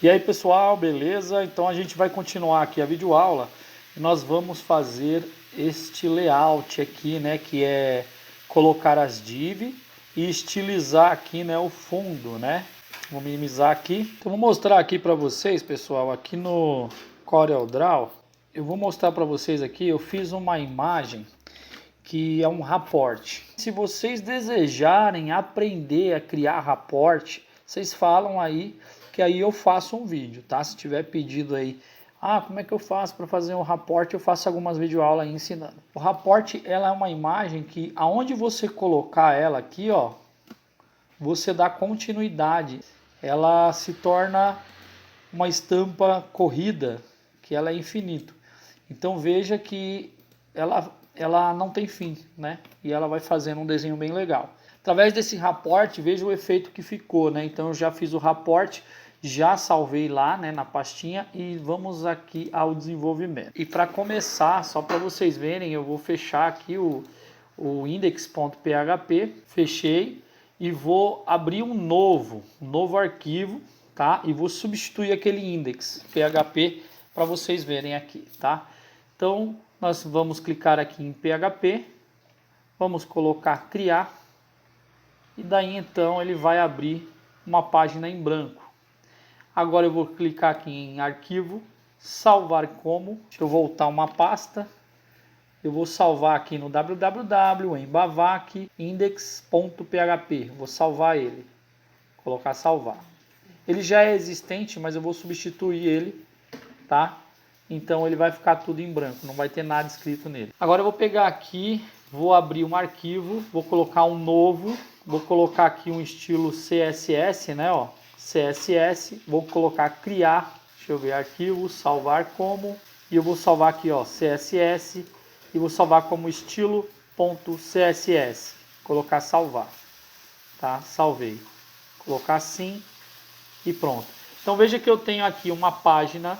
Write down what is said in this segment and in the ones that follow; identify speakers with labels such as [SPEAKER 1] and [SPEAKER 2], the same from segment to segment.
[SPEAKER 1] E aí pessoal, beleza? Então a gente vai continuar aqui a videoaula e nós vamos fazer este layout aqui, né, que é colocar as div e estilizar aqui, né, o fundo, né? Vou minimizar aqui. Então vou mostrar aqui para vocês, pessoal, aqui no CorelDRAW, eu vou mostrar para vocês aqui, eu fiz uma imagem que é um rapport. Se vocês desejarem aprender a criar rapport, vocês falam aí, que aí eu faço um vídeo, tá? Se tiver pedido aí, como é que eu faço para fazer um rapport, eu faço algumas videoaulas aí ensinando. O rapport, ela é uma imagem que aonde você colocar ela aqui, ó, você dá continuidade. Ela se torna uma estampa corrida, que ela é infinito. Então veja que ela não tem fim, né? E ela vai fazendo um desenho bem legal. Através desse rapport, veja o efeito que ficou, né? Então eu já fiz o rapport, já salvei lá, né, na pastinha e vamos aqui ao desenvolvimento. E para começar, só para vocês verem, eu vou fechar aqui o index.php, fechei e vou abrir um novo arquivo, tá? E vou substituir aquele index.php para vocês verem aqui, tá? Então nós vamos clicar aqui em PHP, vamos colocar criar e daí então ele vai abrir uma página em branco. Agora eu vou clicar aqui em arquivo, salvar como, deixa eu voltar uma pasta, eu vou salvar aqui no www, em bavac, index.php, vou salvar ele, colocar salvar. Ele já é existente, mas eu vou substituir ele, tá? Então ele vai ficar tudo em branco, não vai ter nada escrito nele. Agora eu vou pegar aqui, vou abrir um arquivo, vou colocar um novo, vou colocar aqui um estilo CSS, né, ó, CSS, vou colocar criar, deixa eu ver, arquivo, salvar como, e eu vou salvar aqui, ó, CSS, e vou salvar como estilo.css, colocar salvar, tá, salvei, colocar assim e pronto. Então veja que eu tenho aqui uma página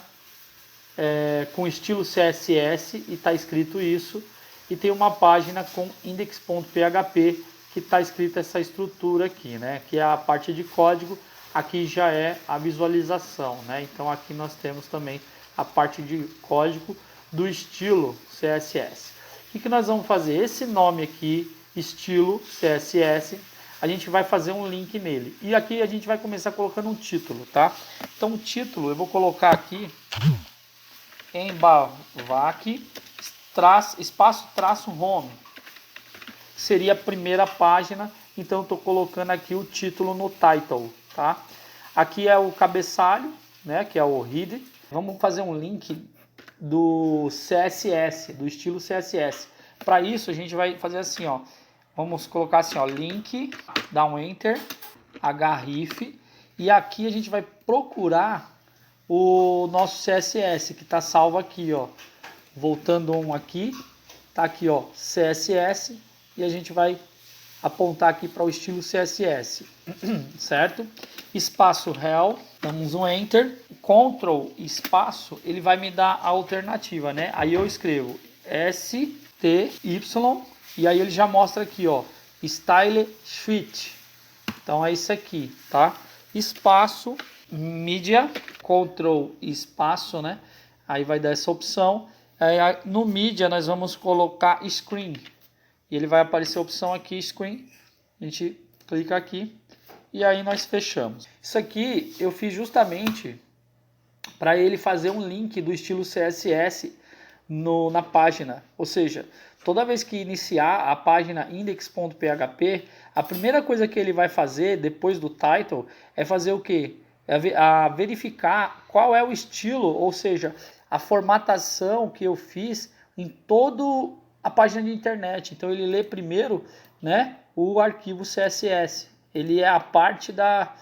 [SPEAKER 1] com estilo CSS e está escrito isso, e tem uma página com index.php que está escrita essa estrutura aqui, né, que é a parte de código. Aqui já é a visualização, né? Então aqui nós temos também a parte de código do estilo CSS. O que nós vamos fazer? Esse nome aqui, estilo CSS, a gente vai fazer um link nele. E aqui a gente vai começar colocando um título, tá? Então o título eu vou colocar aqui em bavac, espaço traço home. Seria a primeira página, então eu estou colocando aqui o título no title, tá? Aqui é o cabeçalho, né, que é o header. Vamos fazer um link do CSS, do estilo CSS. Para isso a gente vai fazer assim, ó. Vamos colocar assim, ó, link, dá um enter, href, e aqui a gente vai procurar o nosso CSS que está salvo aqui, ó. Voltando um aqui, tá aqui, ó, CSS, e a gente vai apontar aqui para o estilo CSS, certo? Espaço rel, damos um enter, Ctrl espaço, ele vai me dar a alternativa, né? Aí eu escrevo STY e aí ele já mostra aqui, ó, Style Sheet. Então é isso aqui, tá? Espaço, Media, Ctrl espaço, né? Aí vai dar essa opção. Aí, no Media nós vamos colocar Screen. E ele vai aparecer a opção aqui, Screen. A gente clica aqui e aí nós fechamos. Isso aqui eu fiz justamente para ele fazer um link do estilo CSS na página. Ou seja, toda vez que iniciar a página index.php, a primeira coisa que ele vai fazer depois do title é fazer o quê? A verificar qual é o estilo, ou seja, a formatação que eu fiz em todo a página de internet. Então ele lê primeiro, né, o arquivo CSS. Ele é a parte da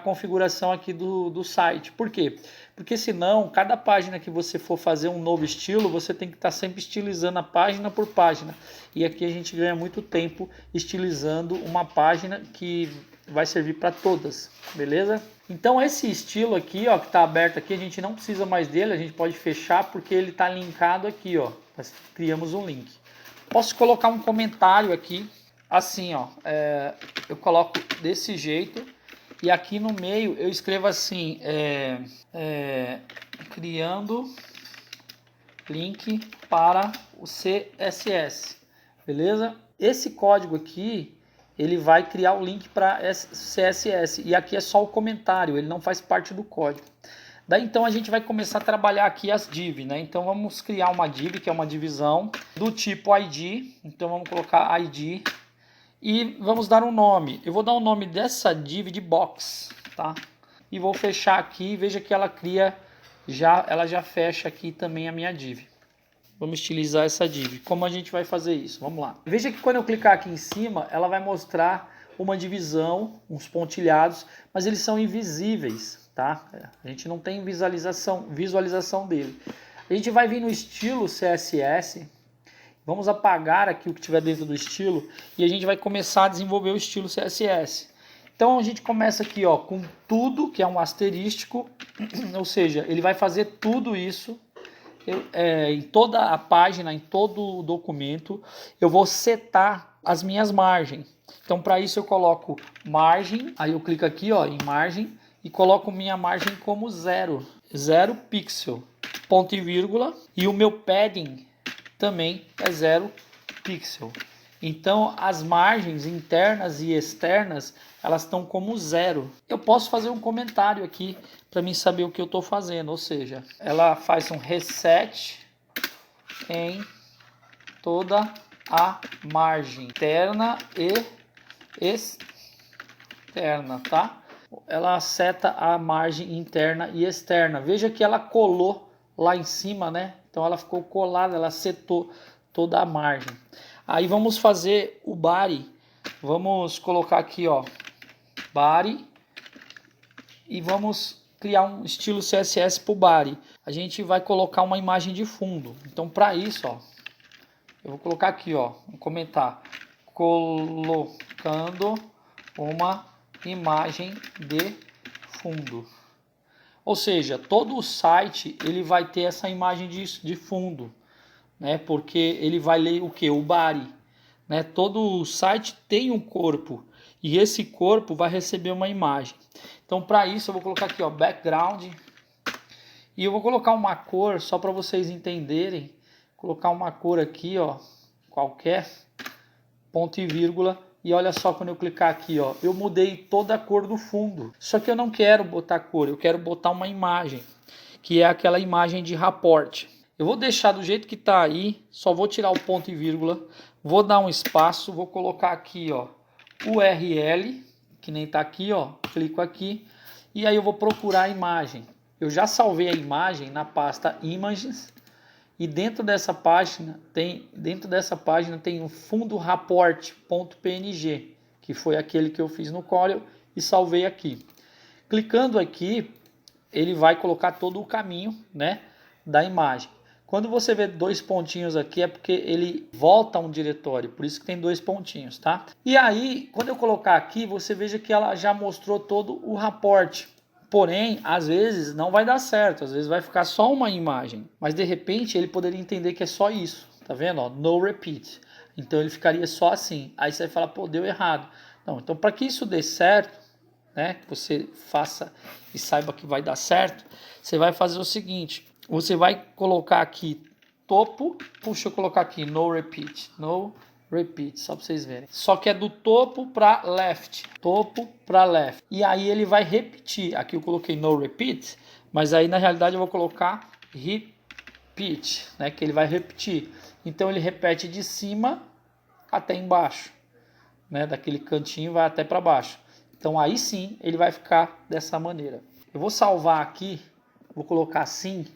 [SPEAKER 1] configuração aqui do site. Por quê? Porque senão, cada página que você for fazer um novo estilo, você tem que estar sempre estilizando a página por página. E aqui a gente ganha muito tempo estilizando uma página que vai servir para todas, beleza? Então esse estilo aqui, ó, que está aberto aqui, a gente não precisa mais dele, a gente pode fechar porque ele está linkado aqui, ó. Nós criamos um link. Posso colocar um comentário aqui, assim, ó, eu coloco desse jeito E aqui no meio eu escrevo assim, criando link para o CSS, beleza? Esse código aqui, ele vai criar o link para CSS, e aqui é só o comentário, ele não faz parte do código. Daí então a gente vai começar a trabalhar aqui as div, né? Então vamos criar uma div, que é uma divisão do tipo ID, então vamos colocar ID, e vamos dar um nome. Eu vou dar o nome dessa div de box, tá? E vou fechar aqui, veja que ela cria, ela já fecha aqui também a minha div. Vamos estilizar essa div. Como a gente vai fazer isso? Vamos lá. Veja que quando eu clicar aqui em cima, ela vai mostrar uma divisão, uns pontilhados, mas eles são invisíveis, tá? A gente não tem visualização dele. A gente vai vir no estilo CSS, vamos apagar aqui o que tiver dentro do estilo e a gente vai começar a desenvolver o estilo CSS. Então a gente começa aqui, ó, com tudo, que é um asterístico, ou seja, ele vai fazer tudo isso. Em toda a página, em todo o documento, eu vou setar as minhas margens. Então, para isso eu coloco margem, aí eu clico aqui, ó, em margem e coloco minha margem como 0 pixel, ponto e vírgula, e o meu padding também é 0 pixel. Então, as margens internas e externas, elas estão como 0. Eu posso fazer um comentário aqui para mim saber o que eu estou fazendo, ou seja, ela faz um reset em toda a margem interna e externa, tá? Ela seta a margem interna e externa. Veja que ela colou lá em cima, né? Então ela ficou colada, ela setou toda a margem. Aí vamos fazer o body. Vamos colocar aqui, ó, body, e vamos criar um estilo CSS para o body. A gente vai colocar uma imagem de fundo. Então, para isso, ó, eu vou colocar aqui, ó, vou comentar, colocando uma imagem de fundo. Ou seja, todo o site ele vai ter essa imagem de fundo, né? Porque ele vai ler o que? O body, né? Todo o site tem um corpo e esse corpo vai receber uma imagem. Então, para isso eu vou colocar aqui, ó, background, e eu vou colocar uma cor só para vocês entenderem. Colocar uma cor aqui, ó, qualquer, ponto e vírgula. E olha só, quando eu clicar aqui, ó, eu mudei toda a cor do fundo. Só que eu não quero botar cor, eu quero botar uma imagem, que é aquela imagem de rapport. Eu vou deixar do jeito que está aí, só vou tirar o ponto e vírgula, vou dar um espaço, vou colocar aqui, ó, URL, que nem está aqui, ó, clico aqui, e aí eu vou procurar a imagem. Eu já salvei a imagem na pasta images, e dentro dessa página tem um fundo rapport.png, que foi aquele que eu fiz no Corel e salvei aqui. Clicando aqui, ele vai colocar todo o caminho, né, da imagem. Quando você vê dois pontinhos aqui é porque ele volta a um diretório, por isso que tem dois pontinhos, tá? E aí, quando eu colocar aqui, você veja que ela já mostrou todo o rapport. Porém, às vezes não vai dar certo, às vezes vai ficar só uma imagem, mas de repente ele poderia entender que é só isso, tá vendo? Ó, no repeat. Então ele ficaria só assim. Aí você vai falar, pô, deu errado. Não, então para que isso dê certo, né, que você faça e saiba que vai dar certo, você vai fazer o seguinte, você vai colocar aqui topo, puxa, eu colocar aqui no repeat, só para vocês verem. Só que é do topo para left, e aí ele vai repetir. Aqui eu coloquei no repeat, mas aí na realidade eu vou colocar repeat, né, que ele vai repetir. Então ele repete de cima até embaixo, né, daquele cantinho vai até para baixo. Então aí sim ele vai ficar dessa maneira. Eu vou salvar aqui, vou colocar sim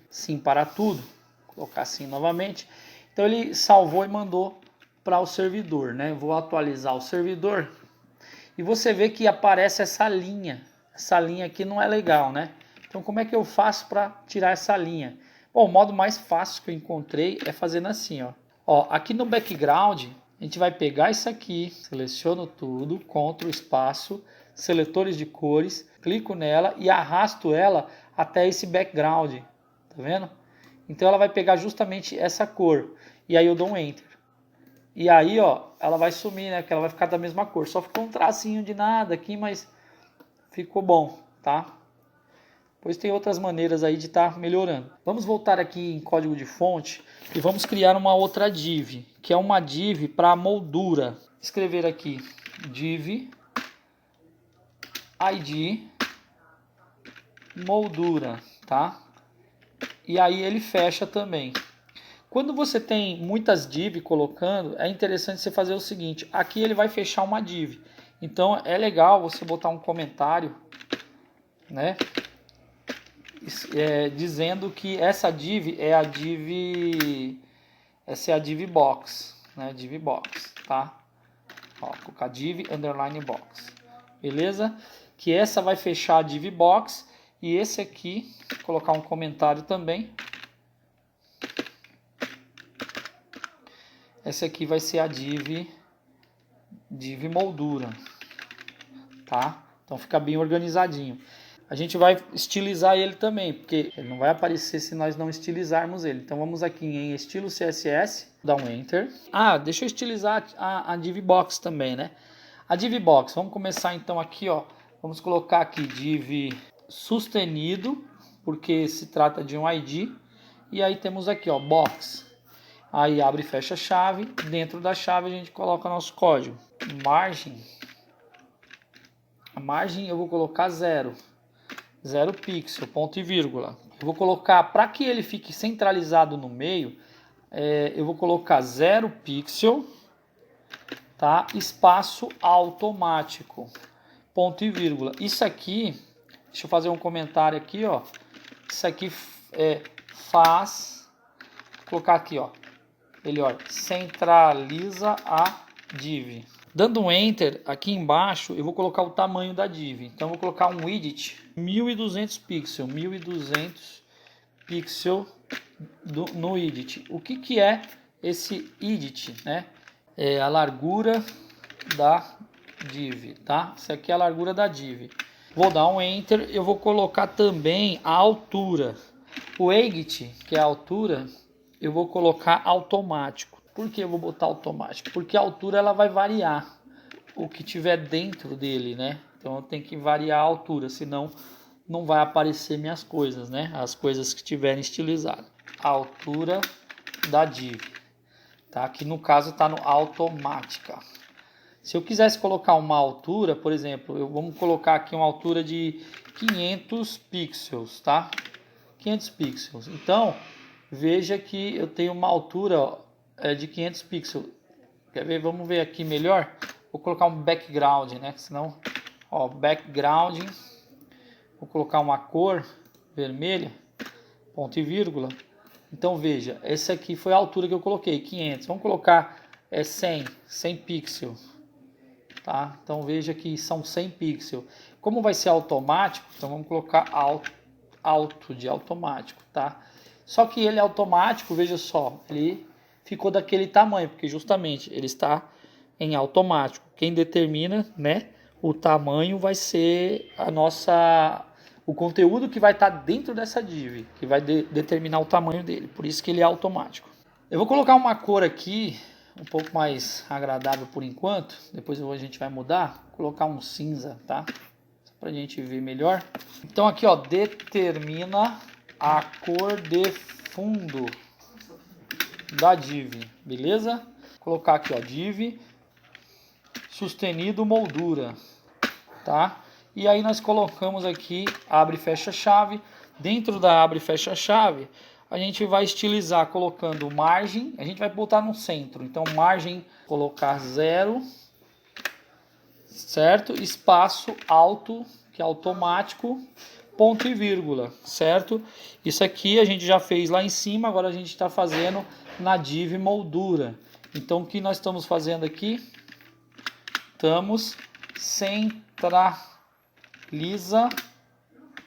[SPEAKER 1] para tudo, colocar sim novamente. Então ele salvou e mandou para o servidor, né? Vou atualizar o servidor e você vê que aparece essa linha. Essa linha aqui não é legal, né? Então como é que eu faço para tirar essa linha? Bom, o modo mais fácil que eu encontrei é fazendo assim, ó. Ó, aqui no background a gente vai pegar isso aqui, seleciono tudo, Ctrl espaço, seletores de cores, clico nela e arrasto ela até esse background, tá vendo? Então ela vai pegar justamente essa cor e aí eu dou um Enter. E aí, ó, ela vai sumir, né? Que ela vai ficar da mesma cor. Só ficou um tracinho de nada aqui, mas ficou bom, tá? Pois tem outras maneiras aí de estar melhorando. Vamos voltar aqui em código de fonte e vamos criar uma outra div, que é uma div para moldura. Escrever aqui div id moldura, tá? E aí ele fecha também. Quando você tem muitas div colocando, é interessante você fazer o seguinte, aqui ele vai fechar uma div. Então é legal você botar um comentário, né? Dizendo que essa div é a div, essa é a div box, né? Div box, tá? Ó, colocar div underline box, beleza? Que essa vai fechar a div box e esse aqui colocar um comentário também. Essa aqui vai ser a div moldura, tá? Então fica bem organizadinho. A gente vai estilizar ele também, porque ele não vai aparecer se nós não estilizarmos ele. Então vamos aqui em estilo CSS, dar um Enter. Ah, deixa eu estilizar a div box também, né? A div box, vamos começar então aqui, ó. Vamos colocar aqui div sustenido, porque se trata de um ID. E aí temos aqui, ó, box. Aí abre e fecha a chave. Dentro da chave a gente coloca nosso código. Margem. A margem eu vou colocar 0 pixel, ponto e vírgula. Eu vou colocar, para que ele fique centralizado no meio, eu vou colocar 0 pixel, tá? Espaço automático, ponto e vírgula. Isso aqui, deixa eu fazer um comentário aqui, ó. Isso aqui faz, vou colocar aqui, ó. Ele, ó, centraliza a div. Dando um Enter, aqui embaixo, eu vou colocar o tamanho da div. Então, eu vou colocar um width 1200 pixels. 1200 pixels no width. O que é esse width, né? É a largura da div, tá? Isso aqui é a largura da div. Vou dar um Enter, eu vou colocar também a altura. O height, que é a altura, eu vou colocar automático. Por que eu vou botar automático? Porque a altura ela vai variar o que tiver dentro dele, né? Então eu tenho que variar a altura, senão não vai aparecer minhas coisas, né? As coisas que tiverem estilizadas. A altura da div, tá? Que no caso está no automática. Se eu quisesse colocar uma altura, por exemplo, vamos colocar aqui uma altura de 500 pixels, tá? 500 pixels. Então, veja que eu tenho uma altura, ó, de 500 pixels. Quer ver? Vamos ver aqui melhor. Vou colocar um background, né? Senão, ó, background. Vou colocar uma cor vermelha, ponto e vírgula. Então veja, essa aqui foi a altura que eu coloquei, 500. Vamos colocar 100 pixels, tá? Então veja que são 100 pixels. Como vai ser automático, então vamos colocar alto de automático, tá? Só que ele é automático, veja só, ele ficou daquele tamanho, porque justamente ele está em automático. Quem determina, né, o tamanho vai ser o conteúdo que vai estar dentro dessa div, que vai determinar o tamanho dele. Por isso que ele é automático. Eu vou colocar uma cor aqui, um pouco mais agradável por enquanto. Depois a gente vai mudar. Vou colocar um cinza, tá? Só pra gente ver melhor. Então aqui, ó, determina a cor de fundo da div, beleza? Vou colocar aqui, ó, div sustenido moldura, tá? E aí nós colocamos aqui abre e fecha chave. Dentro da abre e fecha chave, a gente vai estilizar colocando margem, a gente vai botar no centro. Então margem, colocar 0, certo? Espaço alto, que é automático, ponto e vírgula, certo? Isso aqui a gente já fez lá em cima, agora a gente está fazendo na div moldura. Então o que nós estamos fazendo aqui? Estamos centraliza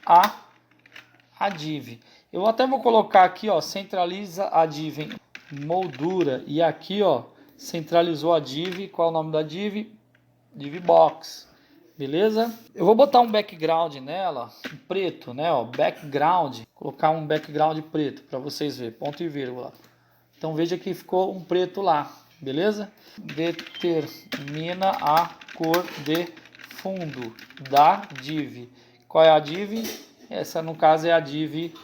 [SPEAKER 1] a div. Eu até vou colocar aqui, ó, centraliza a div em moldura, e aqui, ó, centralizou a div. Qual é o nome da div? Div box, beleza? Eu vou botar um background nela, um preto, né, ó, background, colocar um background preto para vocês verem, ponto e vírgula. Então veja que ficou um preto lá, beleza? Determina a cor de fundo da div. Qual é a div? Essa no caso é a div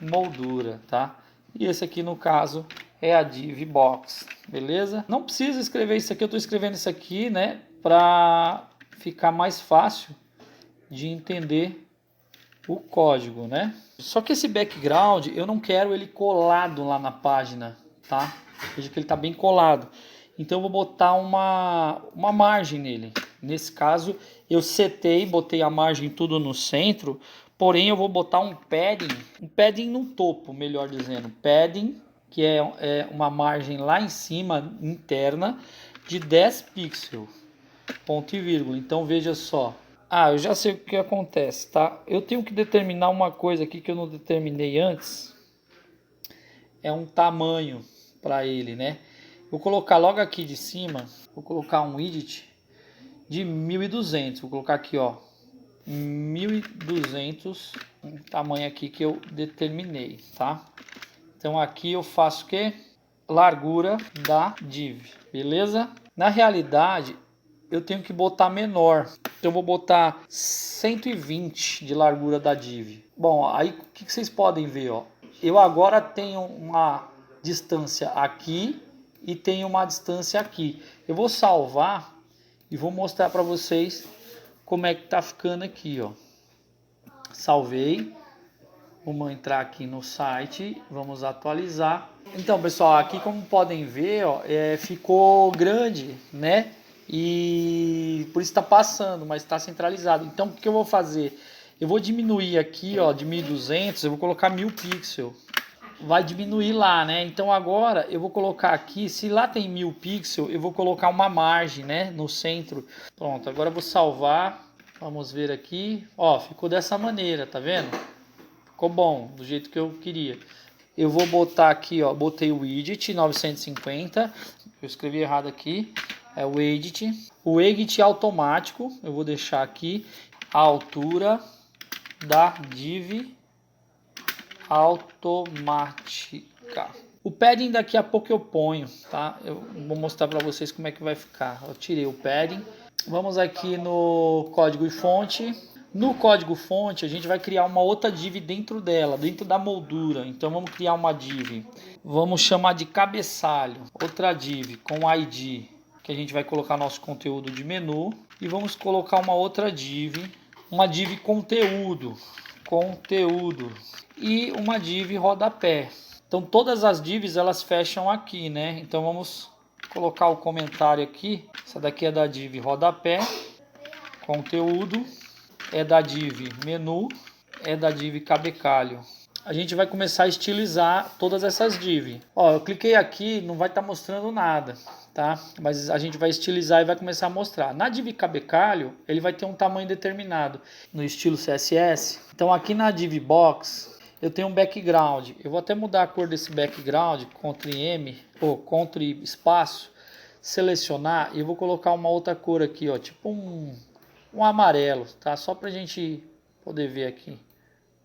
[SPEAKER 1] moldura, tá? E esse aqui no caso é a div box, beleza? Não precisa escrever isso aqui, eu estou escrevendo isso aqui, né, para ficar mais fácil de entender o código, né? Só que esse background eu não quero ele colado lá na página, tá? Veja que ele está bem colado. Então eu vou botar uma margem nele. Nesse caso eu setei, botei a margem tudo no centro, porém eu vou botar um padding no topo, melhor dizendo, padding, que é uma margem lá em cima, interna, de 10 pixels, ponto e vírgula. Então veja só. Eu já sei o que acontece, tá? Eu tenho que determinar uma coisa aqui que eu não determinei antes. É um tamanho para ele, né? Vou colocar logo aqui de cima, vou colocar um widget de 1200. Vou colocar aqui, ó, 1200, um tamanho aqui que eu determinei, tá? Então aqui eu faço o que? Largura da div, beleza? Na realidade, eu tenho que botar menor. Então eu vou botar 120 de largura da div. Bom, aí o que vocês podem ver, ó? Eu agora tenho uma distância aqui e tenho uma distância aqui. Eu vou salvar e vou mostrar para vocês como é que tá ficando aqui, ó. Salvei. Vamos entrar aqui no site, vamos atualizar. Então, pessoal, aqui como podem ver, ó, ficou grande, né? E por isso está passando, mas está centralizado. Então, o que eu vou fazer? Eu vou diminuir aqui, ó, de 1200, eu vou colocar 1000 pixels. Vai diminuir lá, né? Então agora eu vou colocar aqui, se lá tem 1000 pixels, eu vou colocar uma margem, né, no centro. Pronto, agora eu vou salvar. Vamos ver aqui. Ó, ficou dessa maneira, tá vendo? Ficou bom, do jeito que eu queria. Eu vou botar aqui, ó, botei o widget 950. Eu escrevi errado aqui. É o edit. O edit automático, eu vou deixar aqui a altura da div automática. O padding daqui a pouco eu ponho, tá? Eu vou mostrar para vocês como é que vai ficar. Eu tirei o padding. Vamos aqui no código e fonte. No código fonte a gente vai criar uma outra div dentro dela, dentro da moldura. Então vamos criar uma div. Vamos chamar de cabeçalho. Outra div com ID, que a gente vai colocar nosso conteúdo de menu. E vamos colocar uma outra div, uma div conteúdo. E uma div rodapé. Então todas as divs elas fecham aqui, né? Então vamos colocar o comentário aqui. Essa daqui é da div rodapé, conteúdo, é da div menu, é da div cabecalho. A gente vai começar a estilizar todas essas divs. Ó, eu cliquei aqui, não vai estar mostrando nada, tá? Mas a gente vai estilizar e vai começar a mostrar. Na div cabecalho, ele vai ter um tamanho determinado no estilo CSS. Então aqui na div box eu tenho um background. Eu vou até mudar a cor desse background, Ctrl M ou Ctrl espaço, selecionar e eu vou colocar uma outra cor aqui, ó, tipo um amarelo, tá? Só pra gente poder ver aqui,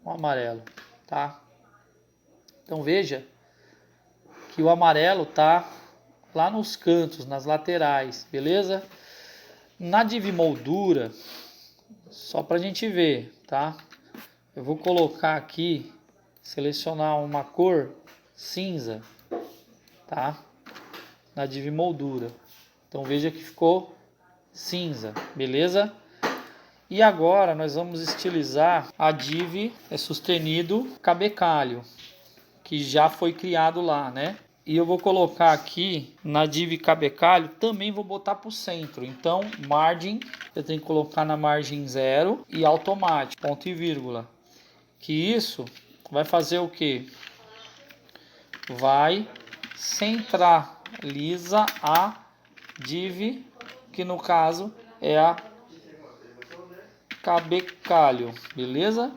[SPEAKER 1] um amarelo, tá? Então veja que o amarelo tá lá nos cantos, nas laterais, beleza? Na div moldura, só pra gente ver, tá? Eu vou colocar aqui, selecionar uma cor cinza, tá? Na div moldura. Então veja que ficou cinza, beleza? E agora nós vamos estilizar a div sustenido cabecalho, que já foi criado lá, né? E eu vou colocar aqui na div cabecalho, também vou botar para o centro. Então, margem, eu tenho que colocar na margem 0 e automático, ponto e vírgula. Que isso vai fazer o que? Vai centraliza a div, que no caso é a cabecalho, beleza?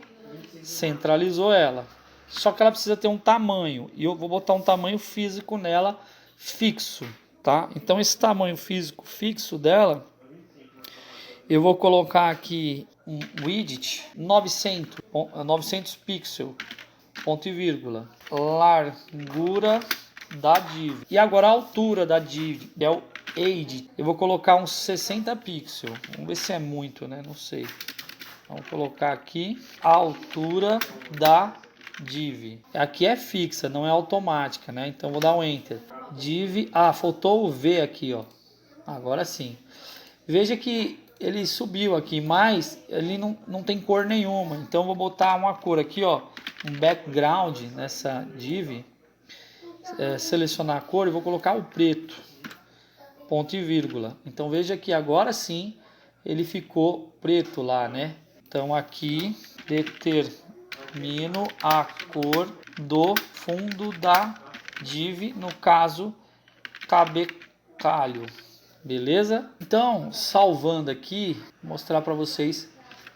[SPEAKER 1] Centralizou ela. Só que ela precisa ter um tamanho, e eu vou botar um tamanho físico nela fixo, tá? Então esse tamanho físico fixo dela, eu vou colocar aqui um widget 900 pixels, ponto e vírgula, largura da div. E agora a altura da div é o Edit. Eu vou colocar uns 60 pixels. Vamos ver se é muito, né? Não sei. Vamos colocar aqui a altura da div. Aqui é fixa, não é automática, né? Então vou dar um Enter. Div. Ah, faltou o V aqui, ó. Agora sim. Veja que ele subiu aqui, mas ele não tem cor nenhuma. Então vou botar uma cor aqui, ó. Um background nessa div. Selecionar a cor e vou colocar o preto. Ponto e vírgula. Então veja que agora sim ele ficou preto lá, né? Então aqui determino a cor do fundo da div, no caso cabecalho, beleza? Então salvando aqui, vou mostrar para vocês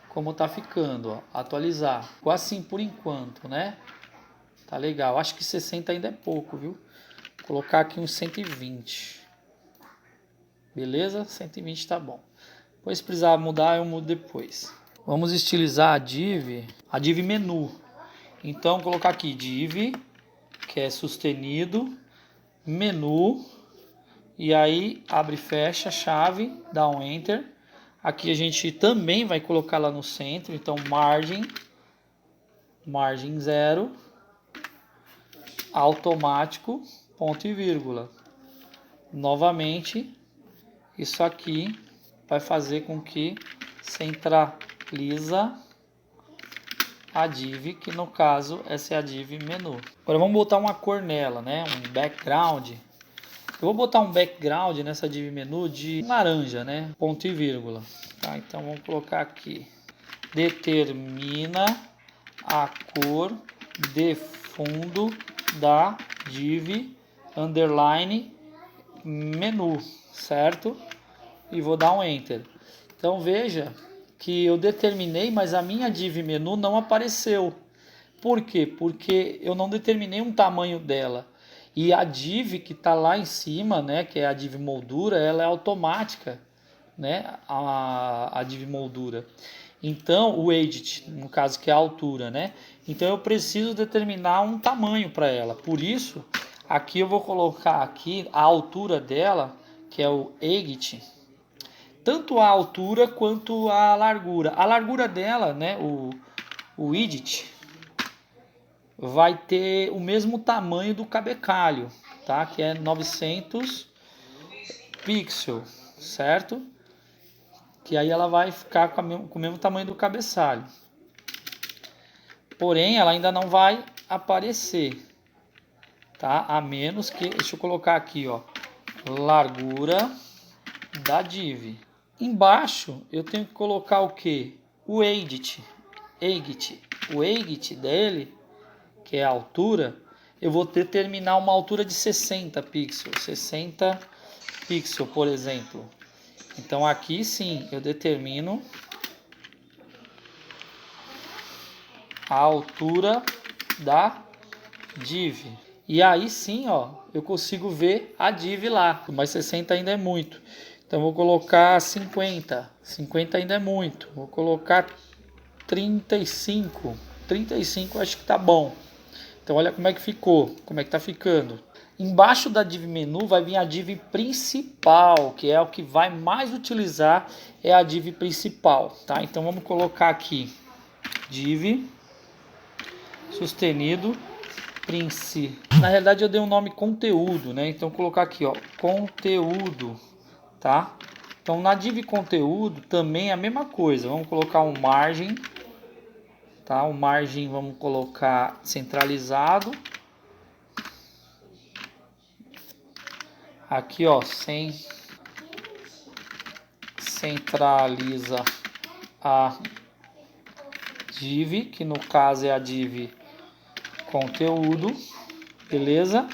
[SPEAKER 1] como tá ficando, ó. Atualizar, ficou assim por enquanto, né? Tá legal, acho que 60 ainda é pouco, viu? Vou colocar aqui uns 120, beleza? 120 tá bom. Depois se precisar mudar eu mudo depois. Vamos estilizar a div menu. Então, colocar aqui div, que é sustenido, menu, e aí abre e fecha, chave, dá um Enter. Aqui a gente também vai colocar lá no centro, então margem 0, automático, ponto e vírgula. Novamente, isso aqui vai fazer com que centraliza a div, que no caso essa é a div menu. Agora vamos botar uma cor nela, né? Um background. Eu vou botar um background nessa div menu de laranja, né? Ponto e vírgula. Tá, então vamos colocar aqui. Determina a cor de fundo da div underline menu, certo? E vou dar um Enter. Então veja que eu determinei, mas a minha div menu não apareceu. Por quê? Porque eu não determinei um tamanho dela. E a div que está lá em cima, né, que é a div moldura, ela é automática, né, a div moldura. Então, o edit, no caso que é a altura, né? Então eu preciso determinar um tamanho para ela. Por isso, aqui eu vou colocar aqui a altura dela, que é o edit, tanto a altura quanto a largura. A largura dela, né, o edit, vai ter o mesmo tamanho do cabecalho, tá? Que é 900 pixels, certo? Que aí ela vai ficar com o mesmo tamanho do cabeçalho. Porém, ela ainda não vai aparecer, tá? A menos que, deixa eu colocar aqui, ó, largura da div. Embaixo eu tenho que colocar o que? O edit. O edit dele, que é a altura, eu vou determinar uma altura de 60 pixels. 60 pixels, por exemplo. Então aqui sim eu determino a altura da div. E aí sim, ó, eu consigo ver a div lá. Mas 60 ainda é muito. Então vou colocar 50. 50 ainda é muito. Vou colocar 35. 35 acho que tá bom. Então olha como é que ficou, como é que tá ficando. Embaixo da div menu vai vir a div principal, que é o que vai mais utilizar, é a div principal, tá? Então vamos colocar aqui div sustenido princi. Na realidade eu dei um nome conteúdo, né? Então vou colocar aqui, ó, conteúdo, tá? Então na div conteúdo também é a mesma coisa. Vamos colocar um margem, tá? O margem vamos colocar centralizado. Aqui, ó, centraliza a div, que no caso é a div conteúdo, beleza?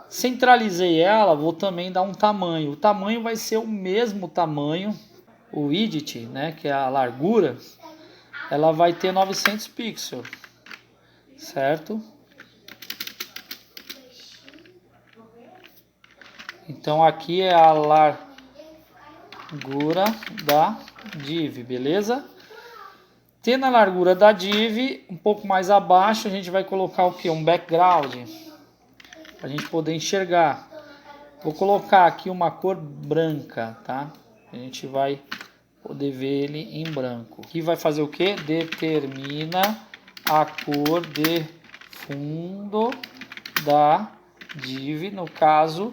[SPEAKER 1] Centralizei ela, vou também dar um tamanho. O tamanho vai ser o mesmo tamanho, o edit, né, que é a largura, ela vai ter 900 pixels, certo? Então aqui é a largura da div, beleza? Tendo a largura da div, um pouco mais abaixo a gente vai colocar o que? Um background, para a gente poder enxergar. Vou colocar aqui uma cor branca, tá? A gente vai poder ver ele em branco. E vai fazer o que? Determina a cor de fundo da div, no caso,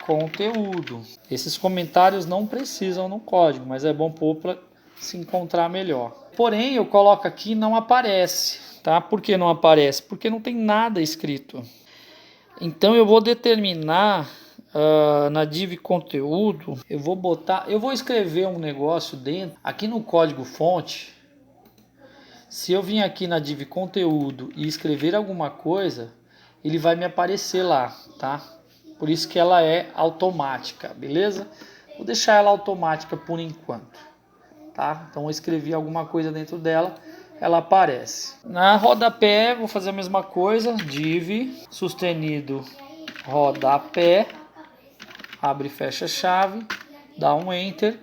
[SPEAKER 1] conteúdo. Esses comentários não precisam no código, mas é bom pôr para se encontrar melhor. Porém, eu coloco aqui e não aparece, tá? Por que não aparece? Porque não tem nada escrito. Então eu vou determinar na div conteúdo, eu vou escrever um negócio dentro, aqui no código fonte. Se eu vim aqui na div conteúdo e escrever alguma coisa, ele vai me aparecer lá, tá? Por isso que ela é automática, beleza? Vou deixar ela automática por enquanto, tá? Então eu escrevi alguma coisa dentro dela, ela aparece. Na rodapé vou fazer a mesma coisa, div sustenido rodapé, abre e fecha a chave, dá um enter.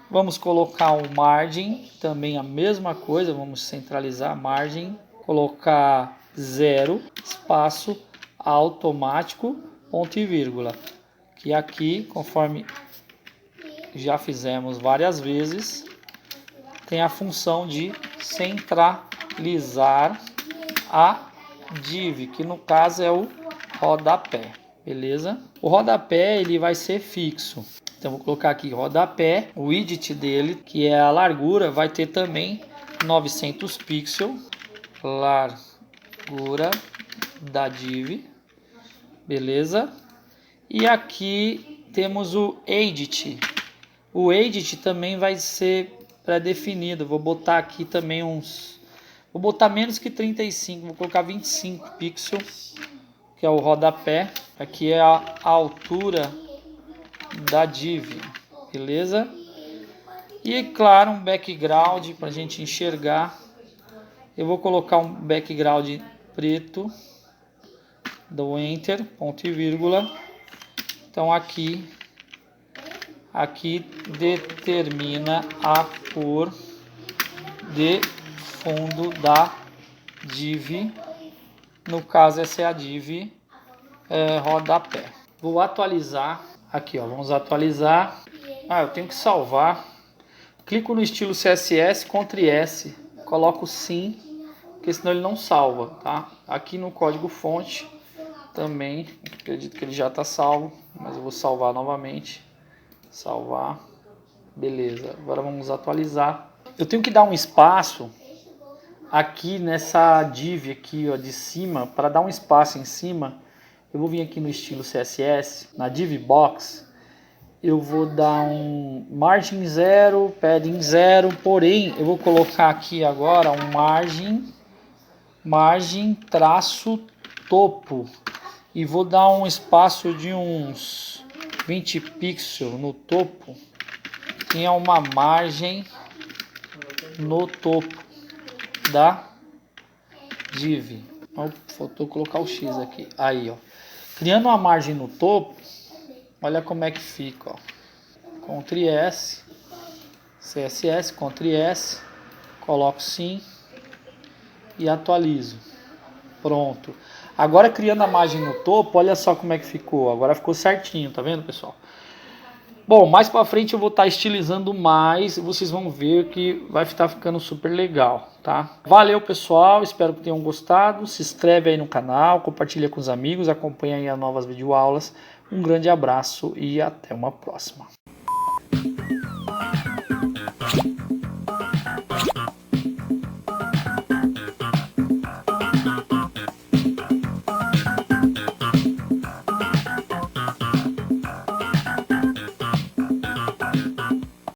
[SPEAKER 1] Vamos colocar um margin, também a mesma coisa, vamos centralizar a margin, colocar 0, espaço, automático, ponto e vírgula. Que aqui, conforme já fizemos várias vezes, tem a função de centralizar a div, que no caso é o rodapé, beleza? O rodapé ele vai ser fixo. Então vou colocar aqui rodapé, o widget dele, que é a largura, vai ter também 900 pixels, largura da div, beleza? E aqui temos o edit. O edit também vai ser pré-definido. Vou botar aqui também vou botar menos que 35, vou colocar 25 pixels, que é o rodapé. Aqui é a altura da div, beleza? E claro, um background para a gente enxergar. Eu vou colocar um background preto, dou enter, ponto e vírgula. Então aqui determina a cor de fundo da div. No caso essa é a div rodapé. Vou atualizar aqui, ó, vamos atualizar. Eu tenho que salvar. Clico no estilo CSS, Ctrl S, coloco sim, porque senão ele não salva, tá? Aqui no código fonte também, acredito que ele já está salvo, mas eu vou salvar novamente. Salvar, beleza. Agora vamos atualizar. Eu tenho que dar um espaço aqui nessa div aqui, ó, de cima. Para dar um espaço em cima, eu vou vir aqui no estilo CSS, na div box. Eu vou dar um margin 0, padding 0, porém eu vou colocar aqui agora um margem traço topo e vou dar um espaço de uns 20 pixels no topo. Tem uma margem no topo da div. Faltou colocar o X aqui. Aí, ó. Criando uma margem no topo, olha como é que fica, ó. Ctrl S, CSS, Ctrl S, coloco sim e atualizo. Pronto. Agora criando a margem no topo, olha só como é que ficou. Agora ficou certinho, tá vendo, pessoal? Bom, mais pra frente eu vou estar estilizando mais e vocês vão ver que vai estar ficando super legal, tá? Valeu, pessoal, espero que tenham gostado. Se inscreve aí no canal, compartilha com os amigos, acompanha aí as novas videoaulas. Um grande abraço e até uma próxima.